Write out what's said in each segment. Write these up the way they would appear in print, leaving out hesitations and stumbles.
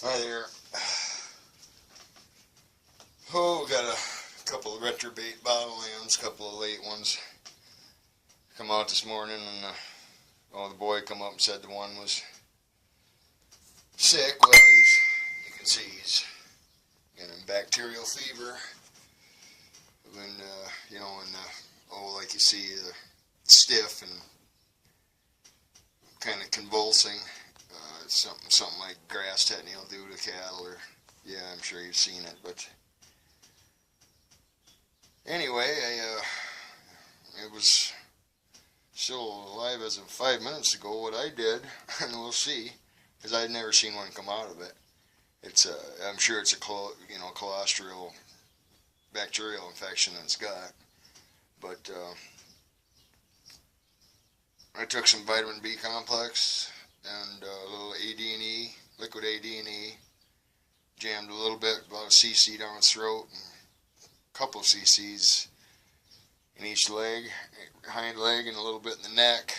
Hi there. Oh, got a couple of retrobait bottle lambs, a couple of late ones. Come out this morning and the boy come up and said the one was sick. Well, you can see he's got a bacterial fever. And, like you see, stiff and kind of convulsing. Something like grass tetany will do to cattle, or yeah, I'm sure you've seen it. But anyway, it was still alive as of 5 minutes ago. What I did, and we'll see, because I'd never seen one come out of it. I'm sure it's a colostral bacterial infection that it's got. But I took some vitamin B complex and a little AD&E, liquid AD&E, jammed a little bit, about a cc down the throat, and a couple of cc's in each leg, hind leg, and a little bit in the neck.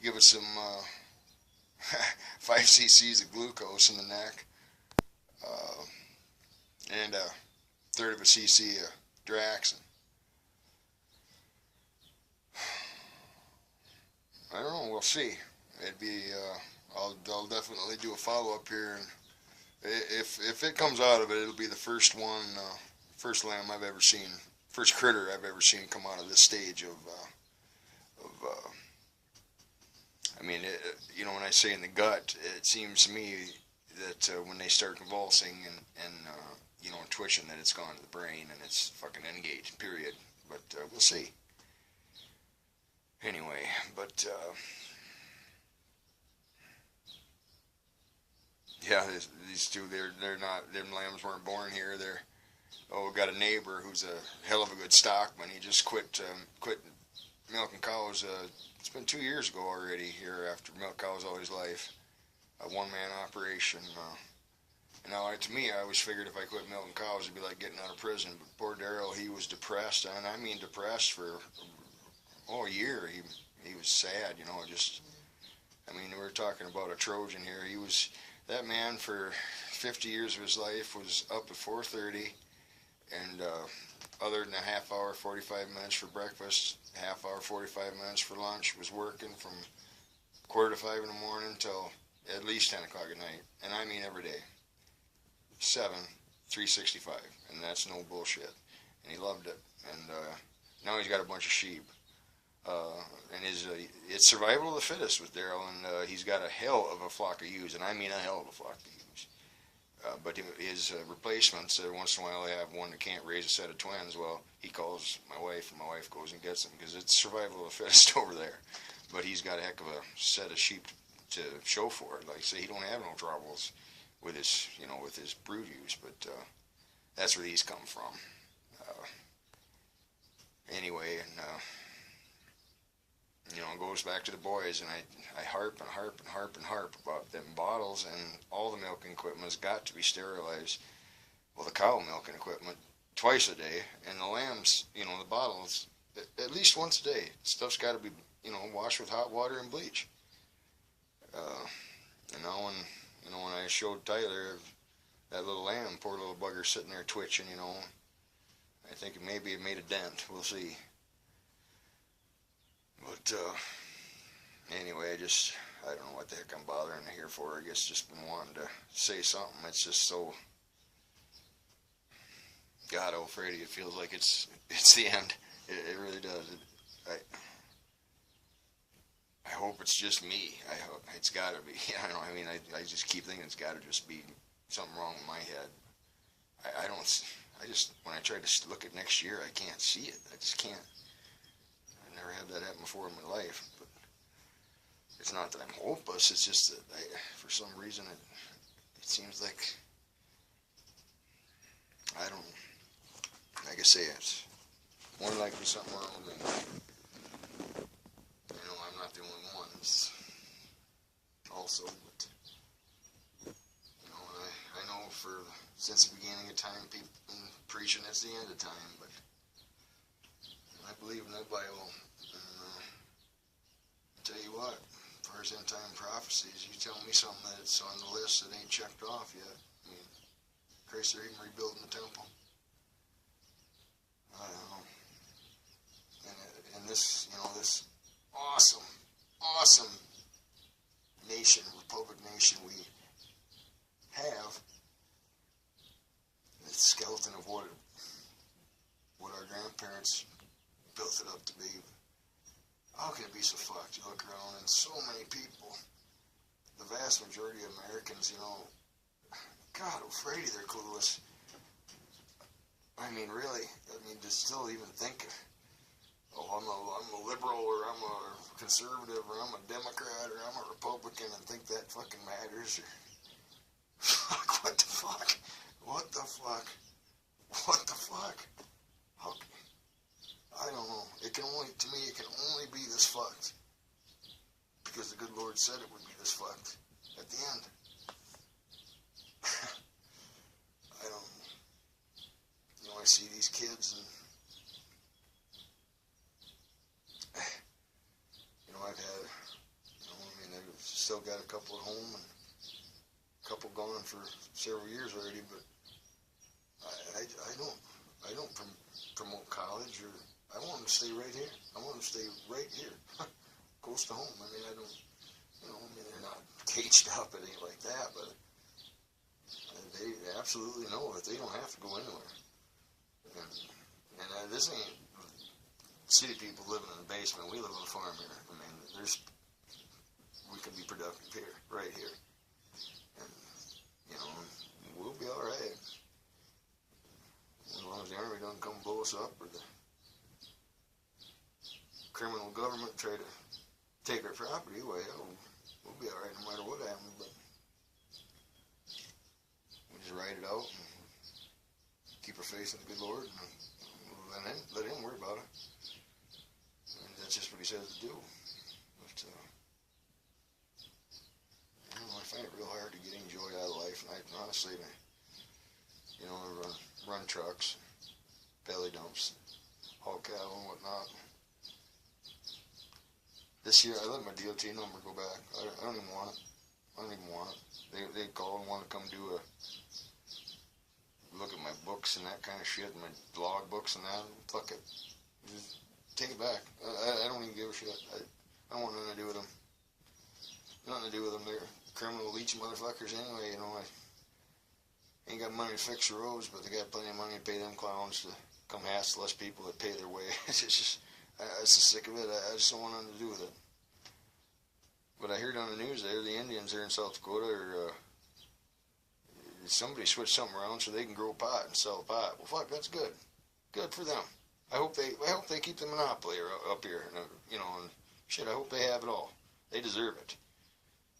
Give it some 5 cc's of glucose in the neck, and a third of a cc of Draxin. I don't know, we'll see. It'd be, I'll definitely do a follow-up here, and if it comes out of it, it'll be the first lamb I've ever seen, first critter I've ever seen come out of this stage of when I say in the gut, it seems to me that when they start convulsing and twitching, that it's gone to the brain and it's fucking engaged, period. But we'll see. Anyway, but yeah, these two, they're not, them lambs weren't born here. We got a neighbor who's a hell of a good stockman. He just quit milking cows. It's been 2 years ago already here, after milk cows all his life. A one-man operation. Now, to me, I always figured if I quit milking cows, it'd be like getting out of prison. But poor Daryl, he was depressed, and I mean depressed for a year. He was sad, we're talking about a Trojan here. That man for 50 years of his life was up at 4:30, and other than a half hour, 45 minutes for breakfast, half hour, 45 minutes for lunch, was working from 4:45 in the morning till at least 10 o'clock at night, and I mean every day. 365, and that's no bullshit. And he loved it, and now he's got a bunch of sheep. It's survival of the fittest with Daryl, and he's got a hell of a flock of ewes, and I mean a hell of a flock of ewes. But his replacements, once in a while they have one that can't raise a set of twins. Well, he calls my wife, and my wife goes and gets them, because it's survival of the fittest over there. But he's got a heck of a set of sheep to show for it. Like I say, he don't have no troubles with his brood ewes, but that's where these come from. Anyway, and it goes back to the boys, and I harp about them bottles, and all the milking equipment has got to be sterilized. Well, the cow milking equipment twice a day, and the lambs, the bottles at least once a day. Stuff's got to be, washed with hot water and bleach. And now when I showed Tyler that little lamb, poor little bugger sitting there twitching, I think maybe it made a dent. We'll see. But anyway, I don't know what the heck I'm bothering here for. I guess just been wanting to say something. It's just so, God, oh Freddy, it feels like it's the end. It really does. I hope it's just me. I hope it's got to be. I just keep thinking it's got to just be something wrong with my head. When I try to look at next year, I can't see it. I just can't. I've never had that happen before in my life. But it's not that I'm hopeless. It's just that for some reason, it seems like, like I say, it's more likely something wrong with me. I'm not the only one. It's also, but I know since the beginning of time, people been preaching it's the end of time, but I believe in the Bible. And tell you what, far as end time prophecies, you tell me something that's on the list that ain't checked off yet. I mean, Christ, they're even rebuilding the temple. I don't know. And this, this awesome nation, republic nation we have, the skeleton of what our grandparents built it up to be. How can it be so fucked? You look around and so many people, the vast majority of Americans, God, oh Freddy, they're clueless. I mean, really, to still even think, I'm a liberal, or I'm a conservative, or I'm a Democrat, or I'm a Republican, and think that fucking matters. Fuck, what the fuck? What the fuck? What the fuck? I don't know. To me, it can only be this fucked. Because the good Lord said it would be this fucked at the end. I don't know. I see these kids and, I've had, I've still got a couple at home and a couple gone for several years already, but I don't promote college, or I want them to stay right here. I want them to stay right here, close to home. They're not caged up and anything like that, but they absolutely know that they don't have to go anywhere. And this ain't city people living in the basement. We live on a farm here. We can be productive here, right here. And, we'll be all right. As long as the army doesn't come blow us up, or the criminal government try to take our property away, we'll be all right no matter what happens. But we just ride it out and keep our faith in the good Lord, and let him worry about it. And that's just what he says to do. But I find it real hard to get any joy out of life. And I honestly, I run trucks, belly dumps, haul cattle and whatnot. This year, I let my DOT number go back. I don't even want it. I don't even want it. They call and want to come do look at my books and that kind of shit, my log books and that. Fuck it. Just take it back. I don't even give a shit. I don't want nothing to do with them. Nothing to do with them. They're criminal leech motherfuckers anyway, I ain't got money to fix the roads, but they got plenty of money to pay them clowns to come hassle us people that pay their way. It's just, I'm just sick of it. I just don't want nothing to do with it. But I heard on the news there, the Indians there in South Dakota somebody switched something around so they can grow pot and sell pot. Well, fuck, that's good. Good for them. I hope they keep the monopoly up here. And shit, I hope they have it all. They deserve it.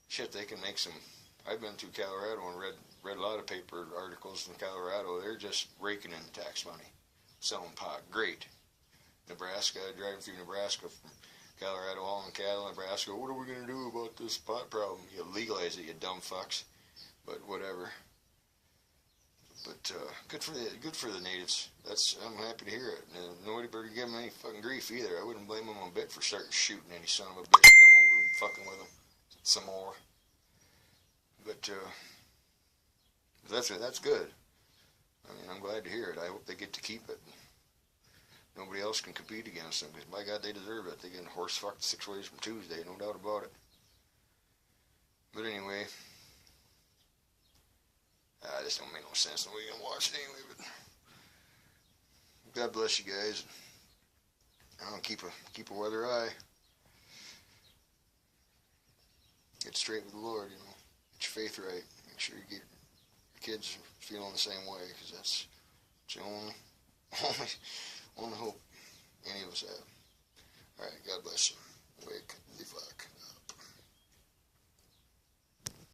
Shit, they can make some. I've been through Colorado and read a lot of paper articles from Colorado. They're just raking in tax money, selling pot. Great. Nebraska, driving through Nebraska from Colorado, hauling cattle. Nebraska, what are we going to do about this pot problem? You legalize it, you dumb fucks. But whatever. But good for the natives. I'm happy to hear it. Nobody better give them any fucking grief either. I wouldn't blame them a bit for starting shooting any son of a bitch come over and fucking with them some more. But that's good. I'm glad to hear it. I hope they get to keep it. Nobody else can compete against them, because by God, they deserve it. They get horse fucked 6 ways from Tuesday, no doubt about it. But anyway, this don't make no sense. Nobody gonna watch it anyway. But God bless you guys. Keep a weather eye. Get straight with the Lord. Get your faith right. Make sure you get your kids feeling the same way, because that's the only hope any of us have. All right, God bless you.